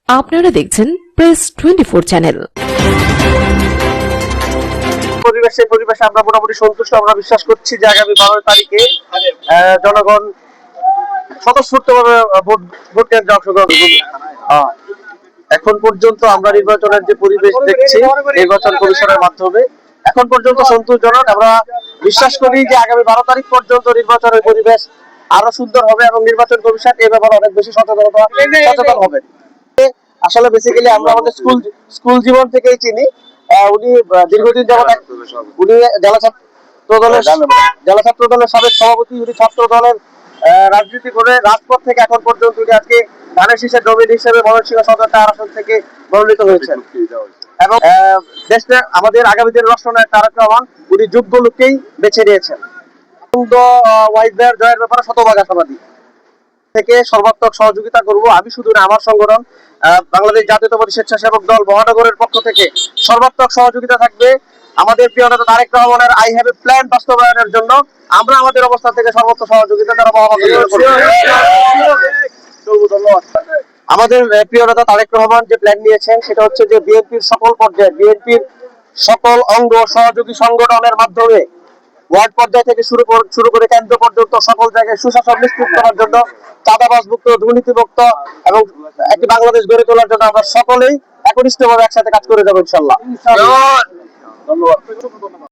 আপনারা দেখছেন press 24 channel. পরিবেশে আমরা মোটামুটি সন্তুষ্ট। আমরা বিশ্বাস করছি যে আগামী 12 তারিখে জনগণ স্বতঃস্ফূর্তভাবে ভোট কেন্দ্রে অংশগ্রহণ করবে। এখন পর্যন্ত আমরা নির্বাচনের যে পরিবেশ দেখছি নির্বাচন কমিশনের মাধ্যমে এখন পর্যন্ত সন্তোষজনক। আমরা বিশ্বাস করি যে আগামী 12 তারিখ পর্যন্ত নির্বাচনের পরিবেশ আরো সুন্দর হবে এবং নির্বাচন কমিশন এ ব্যাপারে অনেক বেশি সচেতন হবে। আসলে বেসিক্যালি আমরা আমাদের স্কুল জীবন থেকেই চিনি। উনি দীর্ঘদিন যাবত উনি জেলা ছাত্র দলের সাবেক সভাপতি। উনি ছাত্র দলের রাজনীতি করে রাজপথ থেকে এখন পর্যন্ত উনি আজকে ধানের শীষের নবীন হিসেবে ময়মনসিংহ সদর আসন থেকে মনোনীত হয়েছেন এবং দেশে আমাদের আগামী দিনের রাষ্ট্রনায়ক তারেক রহমান উনি যোগ্য লোককেই বেছে নিয়েছেন। জয়ের ব্যাপারে শতভাগ আশাবাদী থেকে সর্বাত্মক সহযোগিতা করব। আমি শুধু না, আমার সংগঠন বাংলাদেশ জাতীয়তাবাদী স্বেচ্ছাসেবক দল মহানগরের পক্ষ থেকে সর্বাত্মক সহযোগিতা থাকবে আমাদের প্রিয় নেতা তারেক রহমানের আই হ্যাভ এ প্ল্যান বাস্তবায়নের জন্য। আমরা আমাদের অবস্থান থেকে সর্বোচ্চ সহযোগিতা তারা আমাদের প্রিয় নেতা তারেক রহমান যে প্ল্যান নিয়েছেন সেটা হচ্ছে যে বিএনপির সকল পর্যায়ে বিএনপির সকল অঙ্গ সহযোগী সংগঠনের মাধ্যমে ওয়ার্ড পর্যায় থেকে শুরু করে কেন্দ্র পর্যন্ত সকল জায়গায় সুশাসন নিশ্চিত করার জন্য, চাঁদাবাজ মুক্ত, দুর্নীতিমুক্ত এবং একটি বাংলাদেশ গড়ে তোলার জন্য আমরা সকলেই একনিষ্ঠভাবে একসাথে কাজ করে যাবো ইনশাআল্লাহ। ধন্যবাদ।